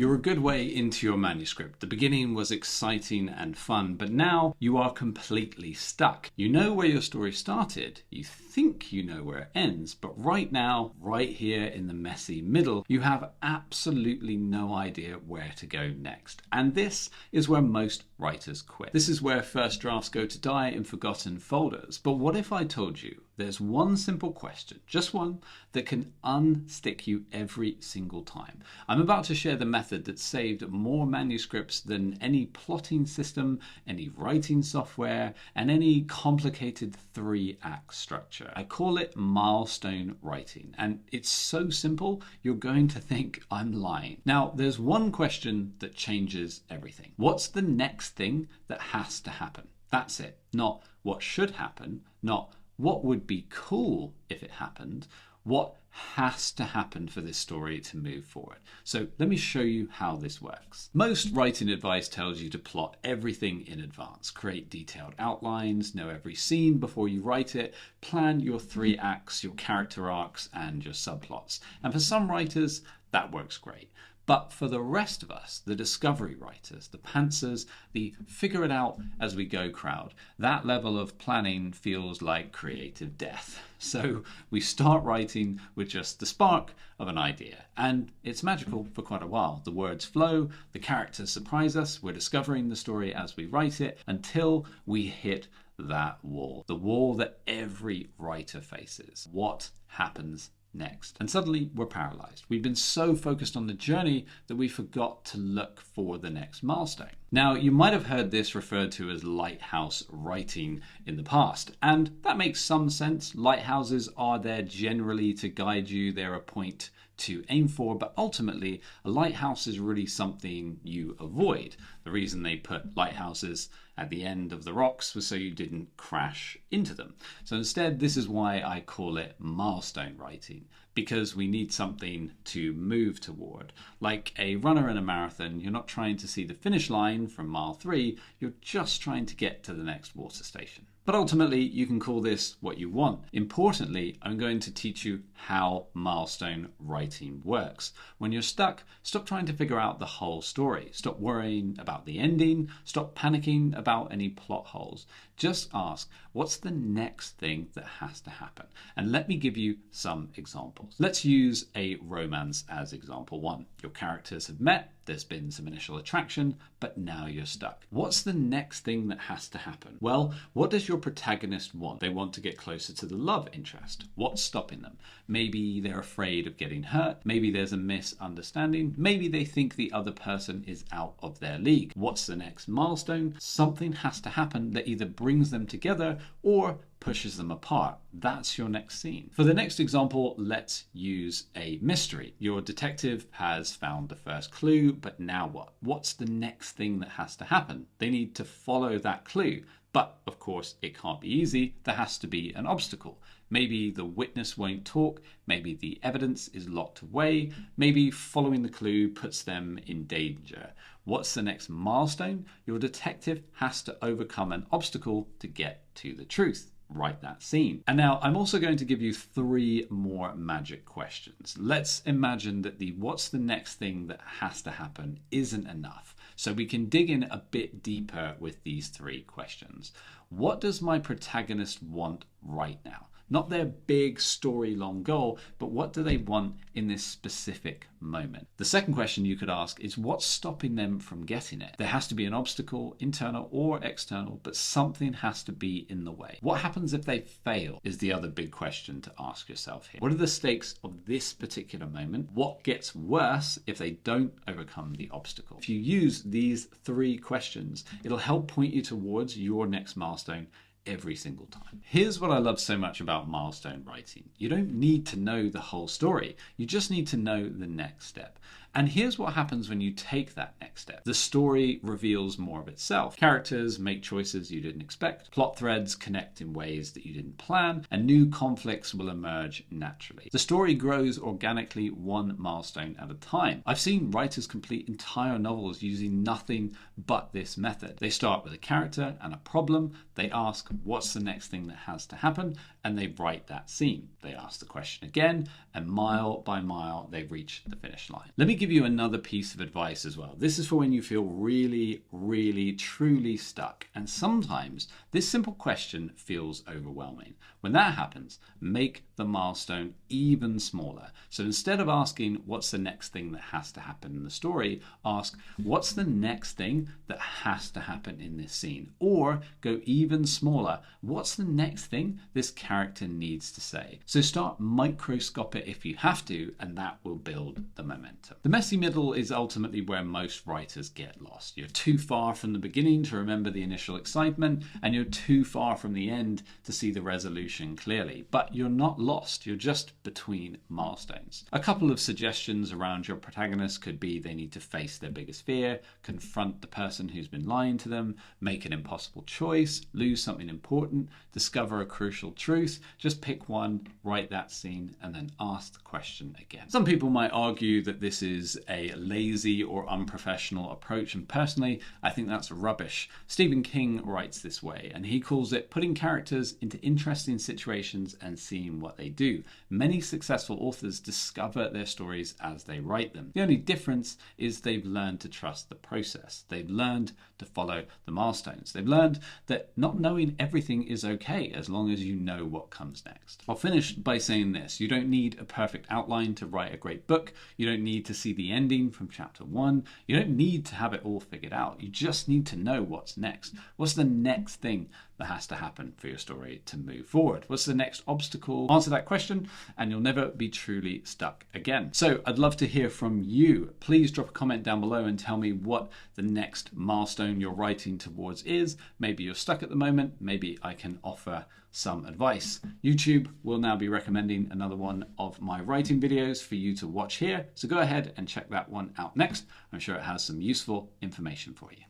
You're a good way into your manuscript. The beginning was exciting and fun, but now you are completely stuck. You know where your story started, you think you know where it ends, but right now, right here in the messy middle, you have absolutely no idea where to go next. And this is where most writers quit. This is where first drafts go to die in forgotten folders. But what if I told you there's one simple question, just one, that can unstick you every single time? I'm about to share the method that saved more manuscripts than any plotting system, any writing software, and any complicated 3-act structure. I call it milestone writing, and it's so simple you're going to think I'm lying. Now, there's one question that changes everything. What's the next thing that has to happen? That's it. Not what should happen, not what would be cool if it happened, what has to happen for this story to move forward. So let me show you how this works. Most writing advice tells you to plot everything in advance, create detailed outlines, know every scene before you write it, plan your 3 acts, your character arcs, and your subplots. And for some writers, that works great. But for the rest of us, the discovery writers, the pantsers, the figure it out as we go crowd, that level of planning feels like creative death. So we start writing with just the spark of an idea, and it's magical for quite a while. The words flow, the characters surprise us, we're discovering the story as we write it until we hit that wall, the wall that every writer faces. What happens next? And suddenly we're paralyzed. We've been so focused on the journey that we forgot to look for the next milestone. Now, you might have heard this referred to as lighthouse writing in the past, and that makes some sense. Lighthouses are there generally to guide you. They're a point to aim for, but ultimately a lighthouse is really something you avoid. The reason they put lighthouses at the end of the rocks was so you didn't crash into them. So instead, this is why I call it milestone writing, because we need something to move toward. Like a runner in a marathon, you're not trying to see the finish line from mile 3, you're just trying to get to the next water station. But ultimately, you can call this what you want. Importantly, I'm going to teach you how milestone writing works. When you're stuck, stop trying to figure out the whole story. Stop worrying about the ending. Stop panicking about any plot holes. Just ask, what's the next thing that has to happen? And let me give you some examples. Let's use a romance as example 1. Your characters have met, there's been some initial attraction, but now you're stuck. What's the next thing that has to happen? Well, what does your protagonist want? They want to get closer to the love interest. What's stopping them? Maybe they're afraid of getting hurt. Maybe there's a misunderstanding. Maybe they think the other person is out of their league. What's the next milestone? Something has to happen that either brings them together or pushes them apart. That's your next scene. For the next example, let's use a mystery. Your detective has found the first clue, but now what? What's the next thing that has to happen? They need to follow that clue. But of course, it can't be easy. There has to be an obstacle. Maybe the witness won't talk. Maybe the evidence is locked away. Maybe following the clue puts them in danger. What's the next milestone? Your detective has to overcome an obstacle to get to the truth. Write that scene. And now I'm also going to give you 3 more magic questions. Let's imagine that the what's the next thing that has to happen isn't enough. So we can dig in a bit deeper with these 3 questions. What does my protagonist want right now? Not their big story-long goal, but what do they want in this specific moment? The second question you could ask is what's stopping them from getting it? There has to be an obstacle, internal or external, but something has to be in the way. What happens if they fail is the other big question to ask yourself here. What are the stakes of this particular moment? What gets worse if they don't overcome the obstacle? If you use these 3 questions, it'll help point you towards your next milestone every single time. Here's what I love so much about milestone writing. You don't need to know the whole story. You just need to know the next step. And here's what happens when you take that next step. The story reveals more of itself. Characters make choices you didn't expect. Plot threads connect in ways that you didn't plan, and new conflicts will emerge naturally. The story grows organically, one milestone at a time. I've seen writers complete entire novels using nothing but this method. They start with a character and a problem. They ask, what's the next thing that has to happen? and they write that scene. They ask the question again, and mile by mile, they reach the finish line. Let me give you another piece of advice as well. This is for when you feel really, really, truly stuck. And sometimes this simple question feels overwhelming. When that happens, make the milestone even smaller. So instead of asking, what's the next thing that has to happen in the story, ask, what's the next thing that has to happen in this scene? Or go even smaller, what's the next thing this character needs to say? So start microscope it if you have to, and that will build the momentum. The messy middle is ultimately where most writers get lost. You're too far from the beginning to remember the initial excitement, and you're too far from the end to see the resolution clearly. But you're not lost, you're just between milestones. A couple of suggestions around your protagonist could be they need to face their biggest fear, confront the person who's been lying to them, make an impossible choice, lose something important, discover a crucial truth. Just pick one, write that scene, and then ask the question again. Some people might argue that this is a lazy or unprofessional approach, and personally, I think that's rubbish. Stephen King writes this way, and he calls it putting characters into interesting situations and seeing what they do. Many successful authors discover their stories as they write them. The only difference is they've learned to trust the process. They've learned to follow the milestones. They've learned that not knowing everything is okay as long as you know what comes next. I'll finish by saying this. You don't need a perfect outline to write a great book. You don't need to see the ending from chapter 1. You don't need to have it all figured out. You just need to know what's next. What's the next thing that has to happen for your story to move forward? What's the next obstacle? Answer that question and you'll never be truly stuck again. So I'd love to hear from you. Please drop a comment down below and tell me what the next milestone you're writing towards is. Maybe you're stuck at the moment. Maybe I can offer some advice. YouTube will now be recommending another one of my writing videos for you to watch here. So go ahead and check that one out next. I'm sure it has some useful information for you.